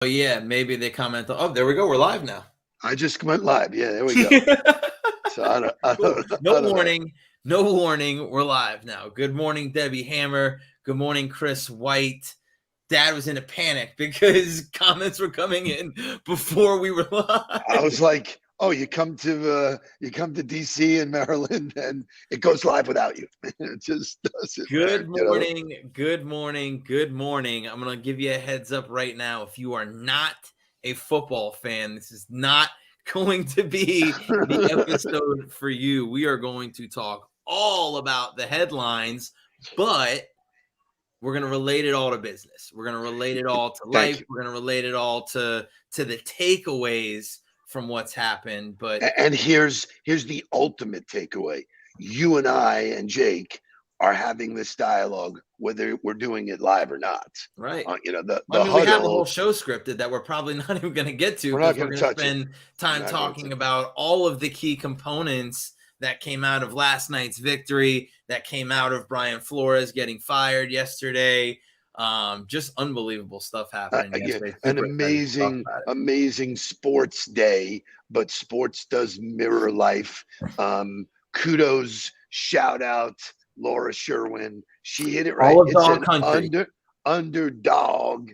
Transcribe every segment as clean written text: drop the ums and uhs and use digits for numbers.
Oh, yeah, maybe they comment. Oh, there we go. We're live now. I just went live. Yeah, there we go. So Cool. I No don't know. warning. No warning. We're live now. Good morning, Debbie Hammer. Good morning, Chris White. Dad was in a panic because comments were coming in before we were I live. was like, oh, you come to DC and Maryland, and it goes live without you. It just does it, man. Good morning. Good morning. Good morning. I'm going to give you a heads up right now. If you are not a football fan, this is not going to be the episode for you. We are going to talk all about the headlines, but we're going to relate it all to business. We're going to relate it all to Thank life. you. We're going to relate it all to the takeaways from what's happened. But And here's the ultimate takeaway. You and I and Jake are having this dialogue, whether we're doing it live or not. right. The I mean, we have the whole huddle. show scripted that we're probably not even going to get to We're not because we're going to going to touch it. spend time talking about all of the key components that came out of last night's victory, that came out of Brian Flores getting fired yesterday. Just unbelievable stuff happening yesterday. An amazing sports day, but sports does mirror life. Kudos, shout out Laura Sherwin. She hit it right. All of It's dog an country. underdog.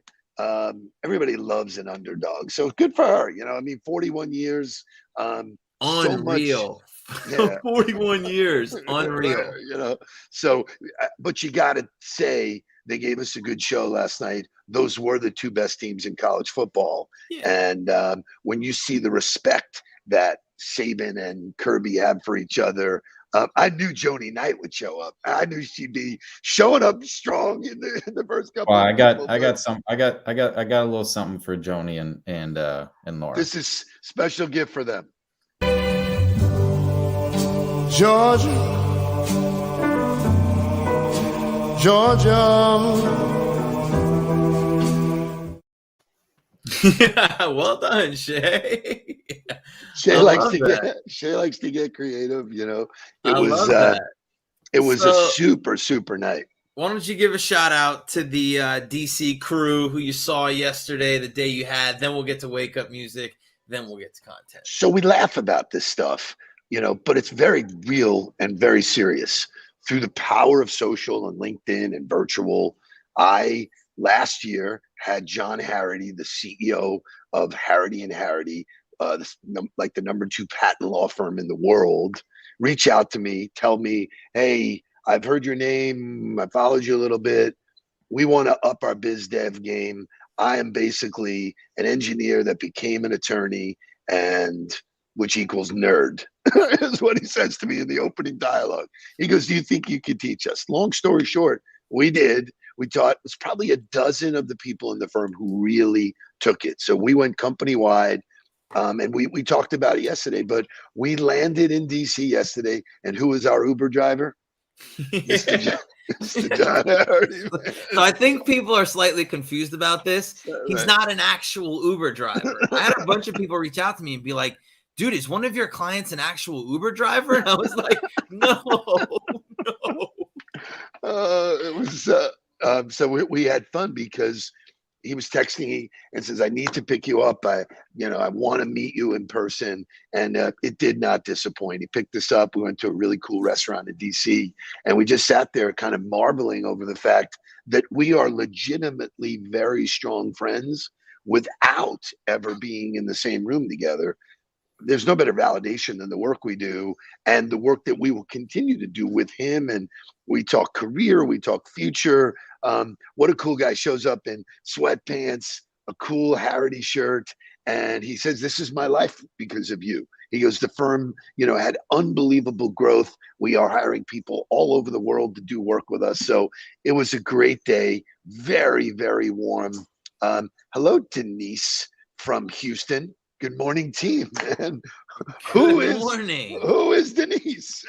Everybody loves an underdog, so good for her. 41 years. So much. Unreal. Yeah. 41 years. Unreal. So, but you got to say, they gave us a good show last night. Those were the two best teams in college football. Yeah. And when you see the respect that Saban and Kirby have for each other, I knew Joni Knight would show up. I knew she'd be showing up strong in the first couple. Well, I got a little something for Joni and Laura. This is special gift for them. Georgia, Yeah, well done, Shay. Shay likes to get creative. It was a super night. Why don't you give a shout out to the DC crew who you saw yesterday, the day you had? Then we'll get to wake up music. Then we'll get to content. So we laugh about this stuff, but it's very real and very serious. Through the power of social and LinkedIn and virtual, I last year had John Harrity, the CEO of Harrity and Harrity, like the number 2 patent law firm in the world, reach out to me, tell me, hey, I've heard your name, I followed you a little bit. We want to up our biz dev game. I am basically an engineer that became an attorney, and which equals nerd, is what he says to me in the opening dialogue. He goes, do you think you could teach us? Long story short, we did. We taught, it was probably a dozen of the people in the firm who really took it. So we went company wide, and we talked about it yesterday, but we landed in DC yesterday. And who was our Uber driver? Mr. John Harrity. So I think people are slightly confused about this. He's not an actual Uber driver. I had a bunch of people reach out to me and be like, dude, is one of your clients an actual Uber driver? And I was like, no. It was so we had fun because he was texting me and says, I need to pick you up. I want to meet you in person. And it did not disappoint. He picked us up. We went to a really cool restaurant in DC, and we just sat there kind of marveling over the fact that we are legitimately very strong friends without ever being in the same room together. There's no better validation than the work we do and the work that we will continue to do with him. And we talk career, we talk future. What a cool guy shows up in sweatpants, a cool Harrity shirt. And he says, this is my life because of you. He goes, the firm, had unbelievable growth. We are hiring people all over the world to do work with us. So it was a great day. Very, very warm. Hello, Denise from Houston. Good morning, team. And who is Denise?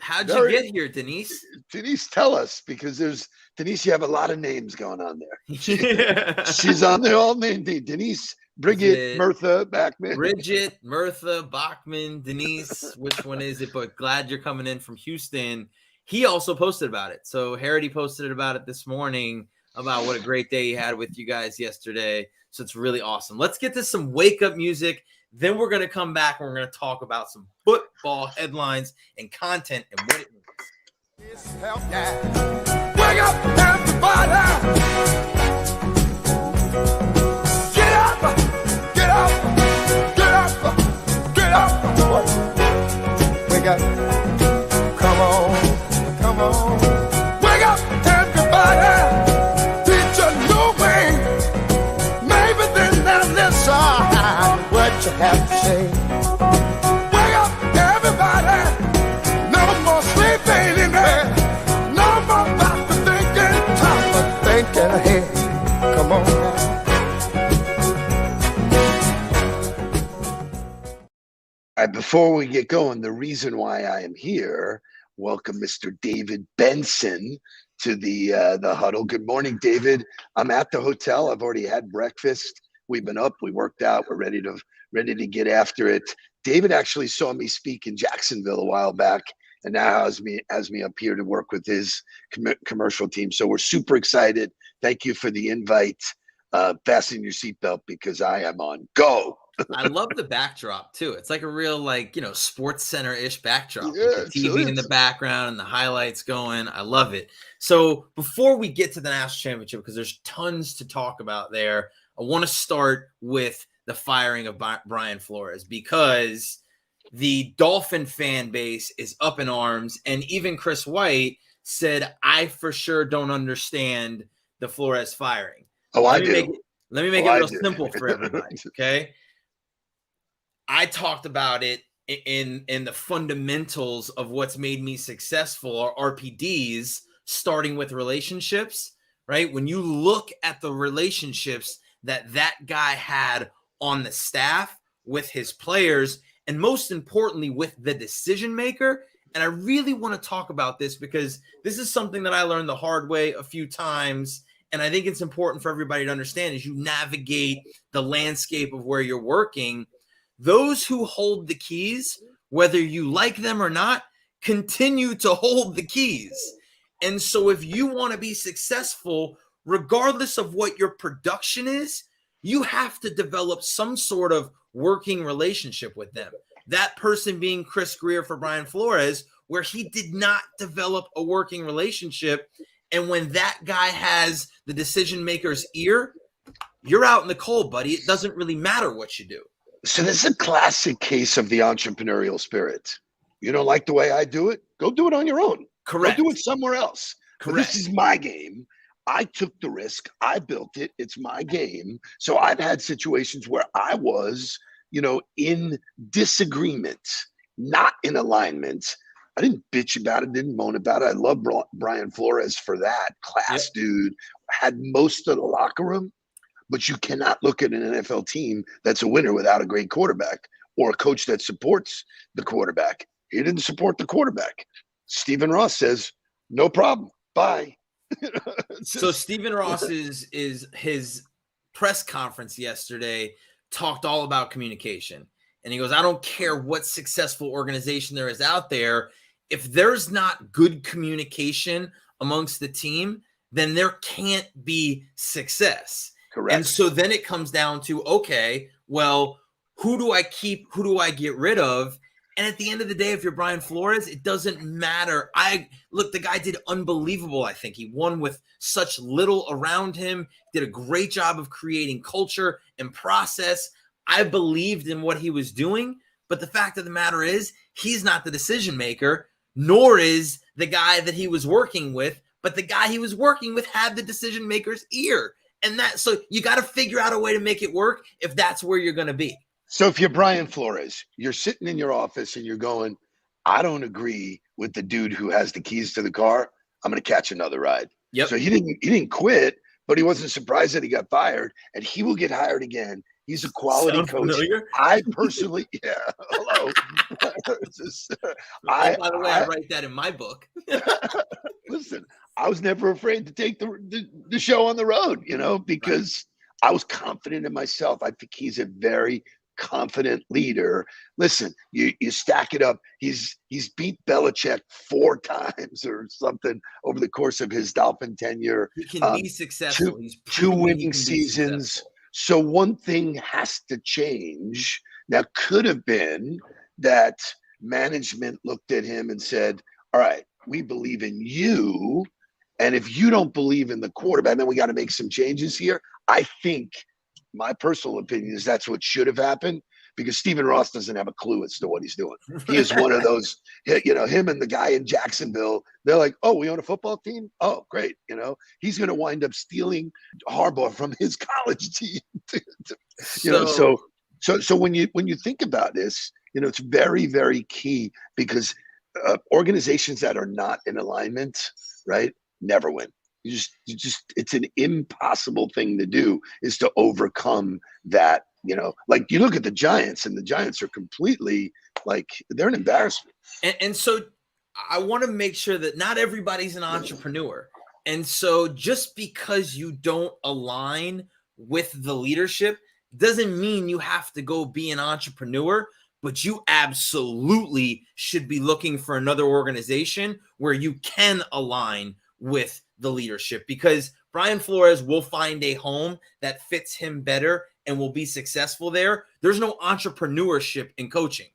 How'd you get here, Denise? Denise, tell us, because Denise, you have a lot of names going on there. She's on there all named Denise, Bridget, Mirtha, Bachman. Bridget, Mirtha, Bachman, Denise. Which one is it? But glad you're coming in from Houston. He also posted about it. So Harrity posted about it this morning, about what a great day he had with you guys yesterday. So it's really awesome. Let's get to some wake up music. Then we're going to come back and we're going to talk about some football headlines and content and what it means. Wake up, everybody! Get up! Get up! Get up! Get up! Wake up! Come on! Come on! Wake up, everybody! It's a new way. Maybe then they'll listen what you have to say. Wake up, everybody! No more sleeping in bed. No more about the thinking, time of thinking ahead. Come on now. All right, before we get going, the reason why I am here, welcome Mr. David Benson to the Huddle. Good morning, David. I'm at the hotel. I've already had breakfast. We've been up. We worked out. We're ready to get after it. David actually saw me speak in Jacksonville a while back, and now has me up here to work with his commercial team. So we're super excited. Thank you for the invite. Fasten your seatbelt because I am on go. I love the backdrop too. It's like a real Sports Center-ish backdrop. Yeah, With the TV in the background and the highlights going. I love it. So before we get to the national championship, because there's tons to talk about there, I want to start with the firing of Brian Flores, because the Dolphin fan base is up in arms, and even Chris White said, "I for sure don't understand the Flores firing." Oh, I do. Let me make it real simple for everybody. Okay. I talked about it in the fundamentals of what's made me successful, or RPDs, starting with relationships, right? When you look at the relationships that guy had on the staff with his players, and most importantly with the decision maker. And I really want to talk about this because this is something that I learned the hard way a few times. And I think it's important for everybody to understand as you navigate the landscape of where you're working. Those who hold the keys, whether you like them or not, continue to hold the keys. And so if you want to be successful, regardless of what your production is, you have to develop some sort of working relationship with them. That person being Chris Greer for Brian Flores, where he did not develop a working relationship. And when that guy has the decision maker's ear, you're out in the cold, buddy. It doesn't really matter what you do. So this is a classic case of the entrepreneurial spirit. You don't like the way I do it? Go do it on your own. Correct. Go do it somewhere else. Correct. This is my game. I took the risk. I built it. It's my game. So I've had situations where I was, in disagreement, not in alignment. I didn't bitch about it, didn't moan about it. I love Brian Flores for that. Class dude, had most of the locker room. But you cannot look at an NFL team that's a winner without a great quarterback or a coach that supports the quarterback. He didn't support the quarterback. Stephen Ross says, no problem. Bye. So Stephen Ross is his press conference yesterday talked all about communication. And he goes, I don't care what successful organization there is out there. If there's not good communication amongst the team, then there can't be success. Correct. And so then it comes down to, okay, well, who do I keep? Who do I get rid of? And at the end of the day, if you're Brian Flores, it doesn't matter. The guy did unbelievable. I think he won with such little around him, did a great job of creating culture and process. I believed in what he was doing, but the fact of the matter is he's not the decision maker, nor is the guy that he was working with, but the guy he was working with had the decision maker's ear. And so you got to figure out a way to make it work if that's where you're going to be. So if you're Brian Flores, you're sitting in your office and you're going, I don't agree with the dude who has the keys to the car. I'm going to catch another ride. Yep. So he didn't quit, but he wasn't surprised that he got fired, and he will get hired again. He's a quality coach. Familiar? I personally, hello. By the way, I write that in my book. Listen, I was never afraid to take the show on the road, because I was confident in myself. I think he's a very confident leader. Listen, you stack it up. He's beat Belichick 4 times or something over the course of his Dolphin tenure. He can be successful. Two winning seasons. So one thing has to change. Now, could have been that management looked at him and said, all right, we believe in you. And if you don't believe in the quarterback, then we got to make some changes here. I think my personal opinion is that's what should have happened, because Stephen Ross doesn't have a clue as to what he's doing. He is one of those, him and the guy in Jacksonville, they're like, oh, we own a football team? Oh, great. He's going to wind up stealing Harbaugh from his college team. So when you think about this, it's very, very key, because organizations that are not in alignment, right, never win. You just it's an impossible thing to do, is to overcome that. Like you look at the Giants, and the Giants are completely they're an embarrassment. And so I want to make sure that not everybody's an entrepreneur. And so just because you don't align with the leadership doesn't mean you have to go be an entrepreneur, but you absolutely should be looking for another organization where you can align with the leadership, because Brian Flores will find a home that fits him better and will be successful there. There's no entrepreneurship in coaching.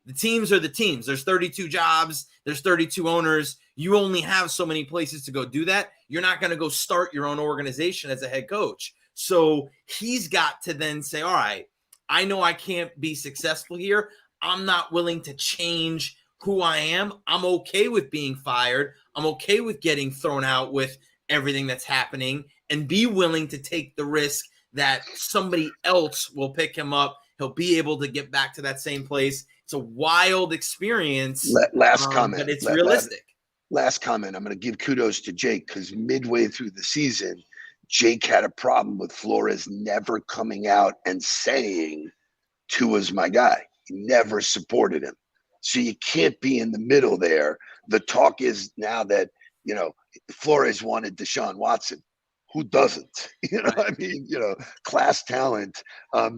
The teams are the teams. There's 32 jobs. There's 32 owners. You only have so many places to go do that. You're not going to go start your own organization as a head coach. So he's got to then say, all right, I know I can't be successful here. I'm not willing to change who I am. I'm okay with being fired. I'm okay with getting thrown out with everything that's happening, and be willing to take the risk that somebody else will pick him up. He'll be able to get back to that same place. It's a wild experience. Last comment. But it's realistic. Last comment. I'm going to give kudos to Jake, because midway through the season, Jake had a problem with Flores never coming out and saying Tua's my guy. He never supported him. So you can't be in the middle there. The talk is now that, Flores wanted Deshaun Watson. Who doesn't? I mean, class talent.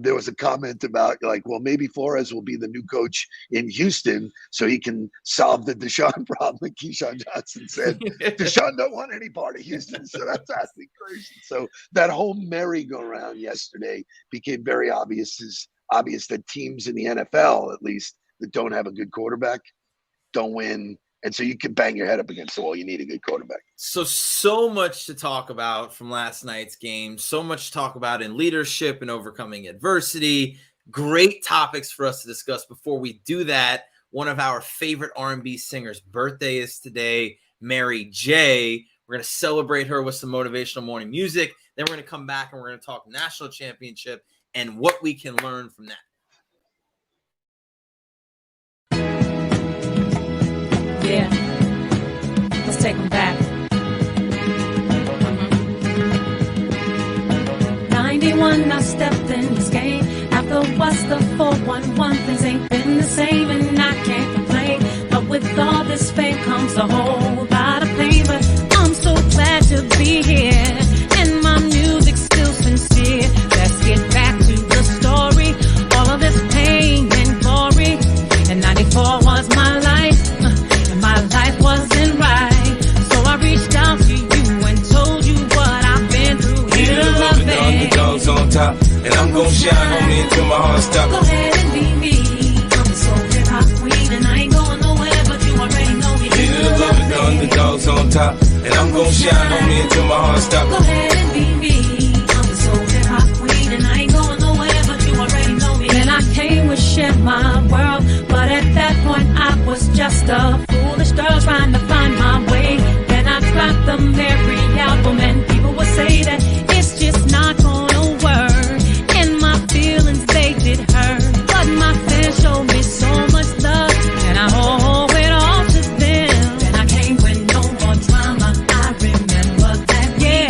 There was a comment about well, maybe Flores will be the new coach in Houston so he can solve the Deshaun problem. And Keyshawn Johnson said, Deshaun don't want any part of Houston. So that's actually crazy. So that whole merry-go-round yesterday became very obvious that teams in the NFL, at least, that don't have a good quarterback don't win. And so you can bang your head up against the wall. You need a good quarterback. So much to talk about from last night's game. So much to talk about in leadership and overcoming adversity. Great topics for us to discuss. Before we do that, one of our favorite R&B singers' birthday is today, Mary J. We're going to celebrate her with some motivational morning music. Then we're going to come back and we're going to talk national championship and what we can learn from that. Yeah, let's take them back. 91, I stepped in this game. After what's the 411, things ain't been the same, and I can't complain. But with all this fame comes a whole lot of pain. But I'm so glad to be here, and my music's still sincere. Let's get back to the story. All of this pain and glory, and 94 was my life. My life wasn't right, so I reached out to you and told you what I've been through. Here to love it. Underdogs on top, and I'm gon' shine on me until my heart stops. Go ahead and be me. I'm a soul hip hop queen, and I ain't going nowhere, but you already know me. Here to love it. The underdogs on top, and I'm gon' shine on me until my heart stops. Go ahead and be me. I'm a soul hip hop queen, and I ain't going nowhere, but you already know me. And I came to share my world, but at that point I was just a foolish girl trying to find my way. Then I dropped the Mary album, and people would say that it's just not gonna work. And my feelings, they did hurt, but my fans showed me so much love, and I owe it all to them. Then I came with no more drama. I remember that, yeah.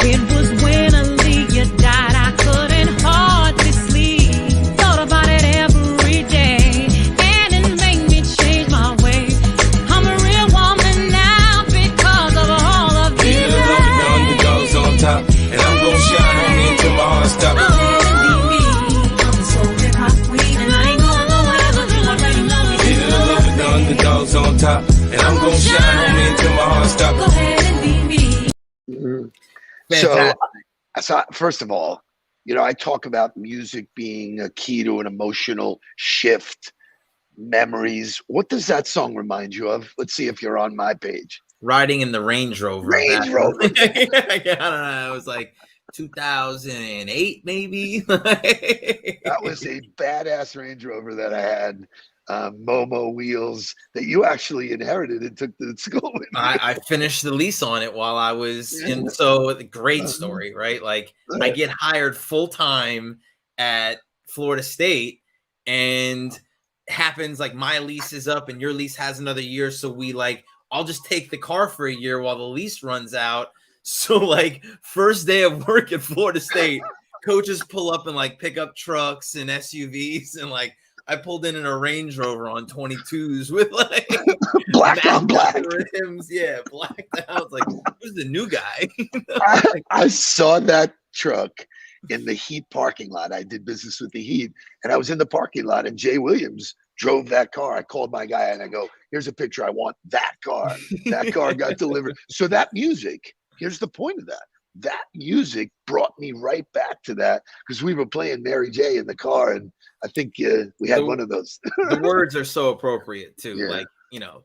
It was when Aaliyah died. I couldn't hardly sleep. Thought about it every day, and it made me change my way. I'm a real woman now because of all of these Here to love it. The underdogs on top, and I'm gon' shine on me until my heart stops. Go ahead and be me. I'm a soul hip hop queen, and I ain't going nowhere, but you already know me. Here to love it. The underdogs on top, and I'm gon' shine on me until my heart stops. Go ahead and be me. So, Fantastic. so first of all, You know, I talk about music being a key to an emotional shift, memories. What does that song remind you of? Let's see if you're on my page. Riding in the Range Rover. Range Rover. I don't know. It was like 2008, maybe. That was a badass Range Rover that I had. Momo wheels that you actually inherited and took to school with you. I finished the lease on it while I was in. So great story, right? Like I get hired full time at Florida State, and happens like my lease is up and your lease has another year. So we like, I'll just take the car for a year while the lease runs out. So like first day of work at Florida State, coaches pull up in like pickup trucks and SUVs, and like I pulled in a Range Rover on 22s with like black on black rims. Yeah, blacked out. Like, who's the new guy? I saw that truck in the Heat parking lot. I did business with the Heat, and I was in the parking lot, and Jay Williams drove that car. I called my guy and I go, here's a picture. I want that car. That car got delivered. So that music, here's the point of that. That music brought me right back to that, because we were playing Mary J in the car, and I think we had one of those. The words are so appropriate too. Yeah. Like, you know,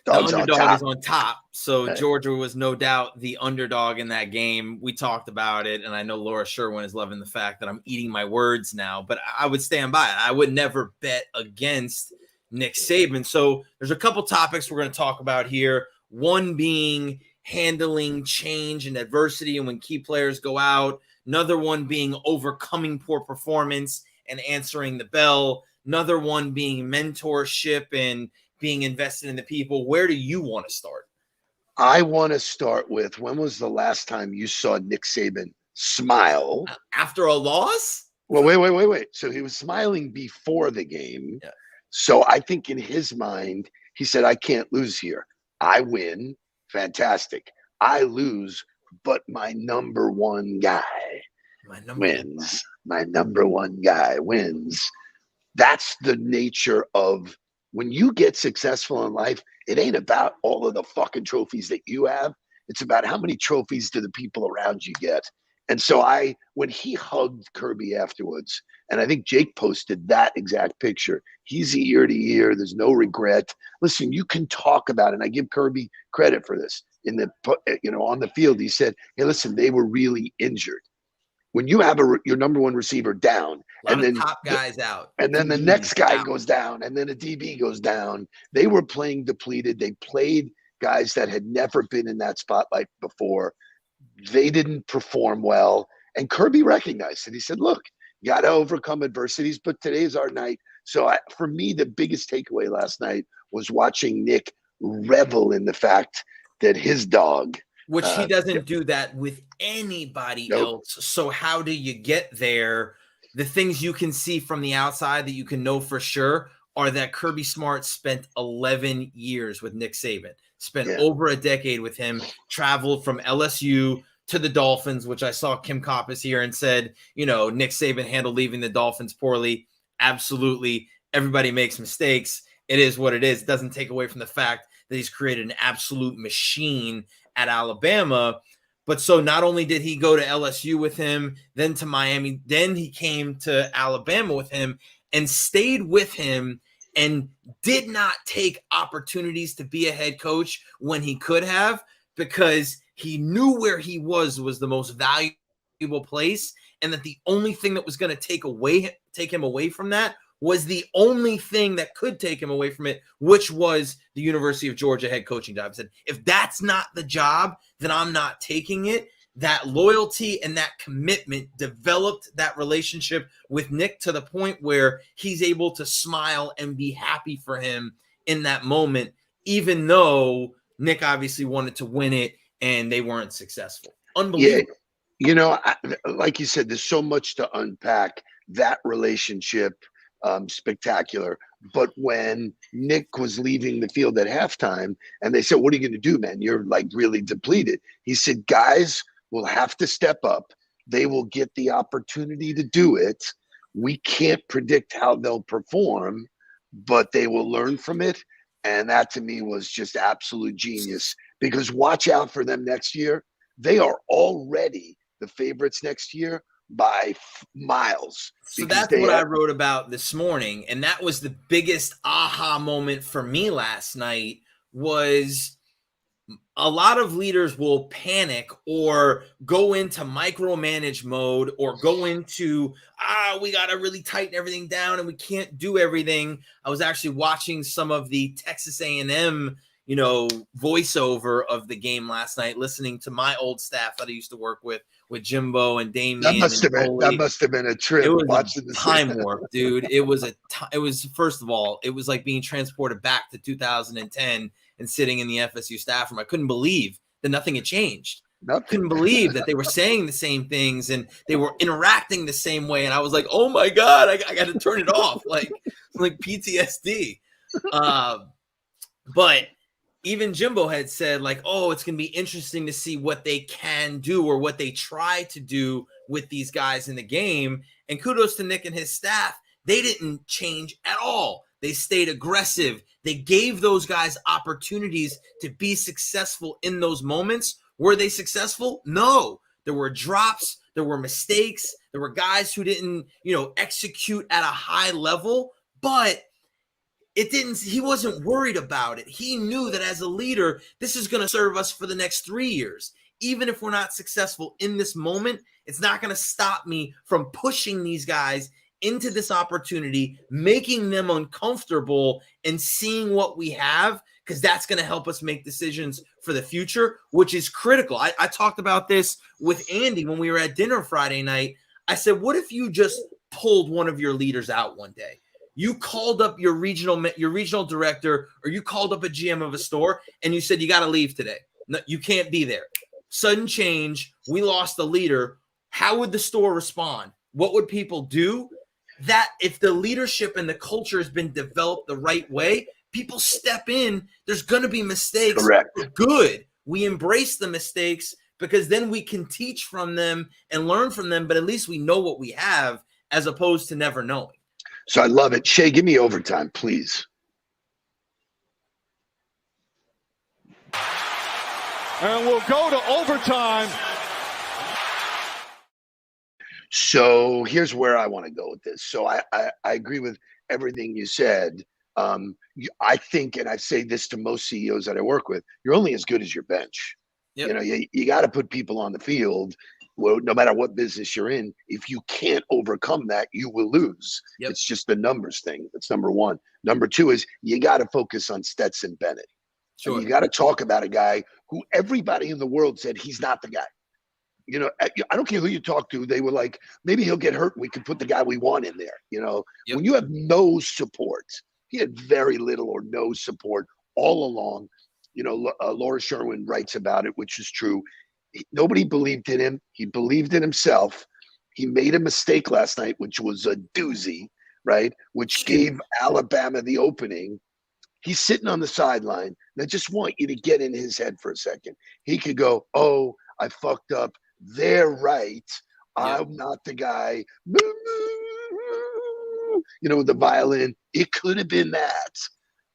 Dogs the underdog on is on top. So right. Georgia was no doubt the underdog in that game. We talked about it, and I know Laura Sherwin is loving the fact that I'm eating my words now, but I would stand by it. I would never bet against Nick Saban. So there's a couple topics we're going to talk about here. One being handling change and adversity and when key players go out. Another one being overcoming poor performance and answering the bell. Another one being mentorship and being invested in the people. Where do you want to start? I want to start with, when was the last time you saw Nick Saban smile? After a loss? Well, wait. So he was smiling before the game. Yeah. So I think in his mind, he said, I can't lose here. I win. Fantastic. I lose, but my number one guy wins. My number one guy wins. That's the nature of when you get successful in life. It ain't about all of the fucking trophies that you have. It's about how many trophies do the people around you get. And so when he hugged Kirby afterwards, and I think Jake posted that exact picture, he's ear to ear. There's no regret. Listen, you can talk about it. And I give Kirby credit for this. On the field, he said, hey, listen, they were really injured. When you have your number one receiver down, and then top guys out, and then the next guy goes down, and then a DB goes down, they were playing depleted. They played guys that had never been in that spotlight before. They didn't perform well. And Kirby recognized it. He said, look, you got to overcome adversities, but today's our night. So for me, the biggest takeaway last night was watching Nick revel in the fact that his dog, which he doesn't do that with anybody else. So how do you get there? The things you can see from the outside that you can know for sure are that Kirby Smart spent 11 years with Nick Saban, spent over a decade with him, traveled from LSU to the Dolphins, which I saw Kim Koppes here and said, Nick Saban handled leaving the Dolphins poorly. Absolutely. Everybody makes mistakes. It is what it is. It doesn't take away from the fact that he's created an absolute machine at Alabama. But so not only did he go to LSU with him, then to Miami, then he came to Alabama with him and stayed with him and did not take opportunities to be a head coach when he could have, because he knew where he was the most valuable place, and that the only thing that was going to take him away from that was the only thing that could take him away from it, which was the University of Georgia head coaching job. He said, if that's not the job, then I'm not taking it. That loyalty and that commitment developed that relationship with Nick to the point where he's able to smile and be happy for him in that moment, even though Nick obviously wanted to win it and they weren't successful. Unbelievable. Yeah. Like you said, there's so much to unpack. That relationship, spectacular. But when Nick was leaving the field at halftime and they said, what are you going to do, man? You're like really depleted. He said, guys will have to step up. They will get the opportunity to do it. We can't predict how they'll perform, but they will learn from it. And that to me was just absolute genius, because watch out for them next year. They are already the favorites next year. by miles. So that's what I wrote about this morning. And that was the biggest aha moment for me last night. Was a lot of leaders will panic or go into micromanage mode or go into, we got to really tighten everything down and we can't do everything. I was actually watching some of the Texas A&M, voiceover of the game last night, listening to my old staff that I used to work with Jimbo and Damien. That must have been a trip. It was a time warp, dude. It was first of all, it was like being transported back to 2010 and sitting in the FSU staff room. I couldn't believe that nothing had changed. Couldn't believe that they were saying the same things and they were interacting the same way. And I was like, oh my God, I got to turn it off. Like PTSD. But even Jimbo had said like, oh, it's going to be interesting to see what they can do or what they try to do with these guys in the game. And kudos to Nick and his staff. They didn't change at all. They stayed aggressive. They gave those guys opportunities to be successful in those moments. Were they successful? No. There were drops. There were mistakes. There were guys who didn't, execute at a high level, but he wasn't worried about it. He knew that as a leader, this is going to serve us for the next 3 years. Even if we're not successful in this moment, it's not going to stop me from pushing these guys into this opportunity, making them uncomfortable and seeing what we have, because that's going to help us make decisions for the future, which is critical. I talked about this with Andy when we were at dinner Friday night. I said, what if you just pulled one of your leaders out one day? You called up your regional director, or you called up a GM of a store and you said, you got to leave today. No, you can't be there. Sudden change. We lost the leader. How would the store respond? What would people do? That if the leadership and the culture has been developed the right way, people step in. There's going to be mistakes. Correct. Good. We embrace the mistakes because then we can teach from them and learn from them, but at least we know what we have as opposed to never knowing. So I love it. Shay, give me overtime, please. And we'll go to overtime. So here's where I want to go with this. So I agree with everything you said. I think, and I say this to most CEOs that I work with, you're only as good as your bench. Yep. You got to put people on the field. Well, no matter what business you're in, if you can't overcome that, you will lose. Yep. It's just the numbers thing. That's number one. Number two is you got to focus on Stetson Bennett. Sure. And you got to talk about a guy who everybody in the world said he's not the guy. I don't care who you talk to. They were like, maybe he'll get hurt. We can put the guy we want in there. Yep. When you have no support, he had very little or no support all along. Laura Sherwin writes about it, which is true. Nobody believed in him. He believed in himself. He made a mistake last night, which was a doozy, right? Which gave Alabama the opening. He's sitting on the sideline. And I just want you to get in his head for a second. He could go, oh, I fucked up. They're right. I'm not the guy. With the violin. It could have been that.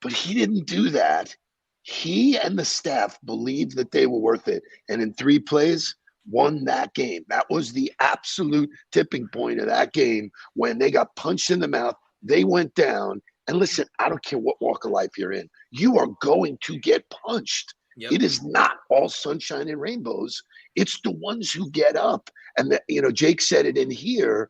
But he didn't do that. He and the staff believed that they were worth it. And in 3 plays, won that game. That was the absolute tipping point of that game when they got punched in the mouth. They went down. And listen, I don't care what walk of life you're in. You are going to get punched. Yep. It is not all sunshine and rainbows. It's the ones who get up. And, Jake said it in here,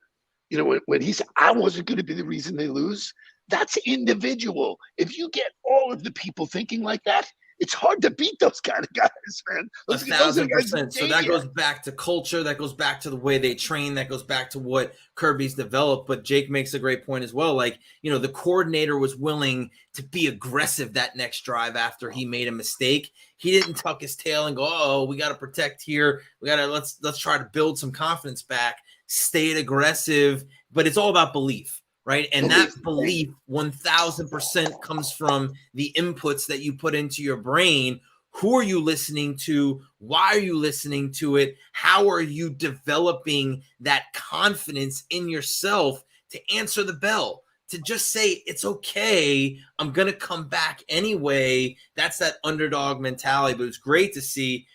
when he said, I wasn't going to be the reason they lose. That's individual. If you get all of the people thinking like that, it's hard to beat those kind of guys, man. 1,000%. So that goes back to culture. That goes back to the way they train. That goes back to what Kirby's developed. But Jake makes a great point as well. Like, the coordinator was willing to be aggressive that next drive after he made a mistake. He didn't tuck his tail and go, oh, we got to protect here. We got to let's try to build some confidence back. Stayed aggressive, but it's all about belief. Right. And that belief 1,000% comes from the inputs that you put into your brain. Who are you listening to? Why are you listening to it? How are you developing that confidence in yourself to answer the bell, to just say, it's okay. I'm going to come back anyway. That's that underdog mentality. But it's great to see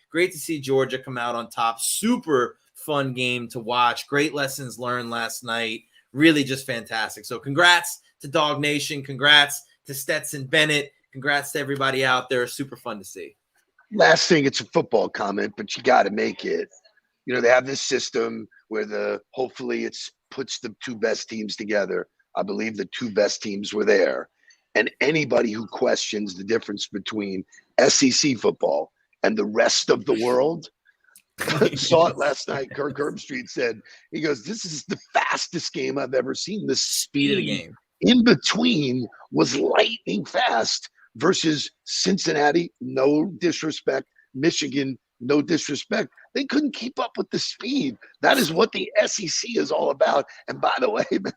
Georgia come out on top. Super fun game to watch. Great lessons learned last night. Really just fantastic. So congrats to Dog Nation. Congrats to Stetson Bennett. Congrats to everybody out there. Super fun to see. Last thing, it's a football comment, but you got to make it. You know, they have this system where hopefully it puts the two best teams together. I believe the two best teams were there. And anybody who questions the difference between SEC football and the rest of the world saw it last night. Kirk Herbstreit said, he goes, this is the fastest game I've ever seen. The Speed of the game in between was lightning fast versus Cincinnati, no disrespect, Michigan, no disrespect. They couldn't keep up with the speed. That is what the SEC is all about. And by the way, man,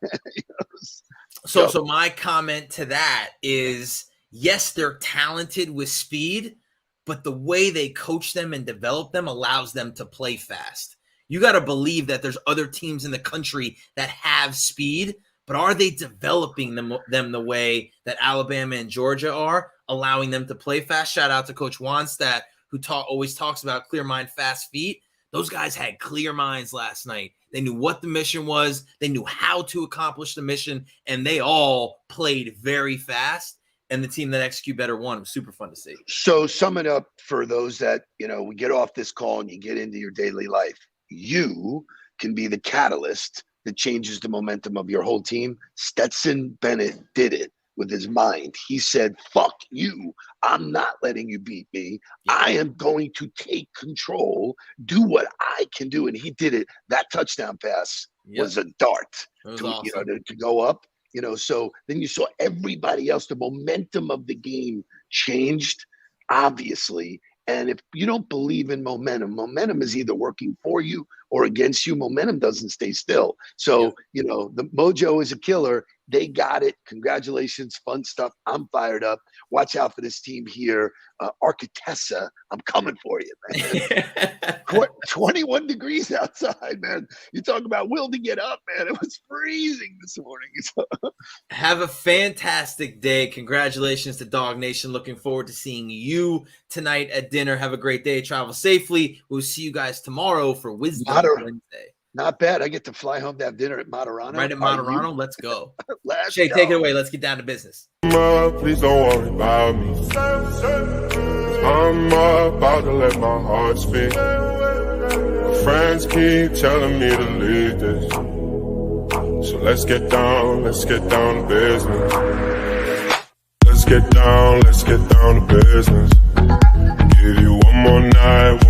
so my comment to that is, yes, they're talented with speed, but the way they coach them and develop them allows them to play fast. You got to believe that there's other teams in the country that have speed, but are they developing them the way that Alabama and Georgia are, allowing them to play fast? Shout out to Coach Wanstadt, who always talks about clear mind, fast feet. Those guys had clear minds last night. They knew what the mission was. They knew how to accomplish the mission, and they all played very fast. And the team that execute better won. It was super fun to see. So sum it up for those that, we get off this call and you get into your daily life. You can be the catalyst that changes the momentum of your whole team. Stetson Bennett did it with his mind. He said, fuck you. I'm not letting you beat me. I am going to take control, do what I can do. And he did it. That touchdown pass was a dart to go up. So then you saw everybody else. The momentum of the game changed, obviously. And if you don't believe in momentum is either working for you or against you. Momentum doesn't stay still. So, the mojo is a killer. They got it. Congratulations. Fun stuff. I'm fired up. Watch out for this team here. Architessa, I'm coming for you, man. 21 degrees outside, man. You talk about will to get up, man. It was freezing this morning. Have a fantastic day. Congratulations to Dog Nation. Looking forward to seeing you tonight at dinner. Have a great day. Travel safely. We'll see you guys tomorrow for Wisdom Wednesday. Not bad. I get to fly home to have dinner at Materano. Right at Materano. Let's go. Shay, take it away. Let's get down to business. Please don't worry about me. I'm about to let my heart speak. My friends keep telling me to leave this. So let's get down to business. Let's get down to business. Give you one more night,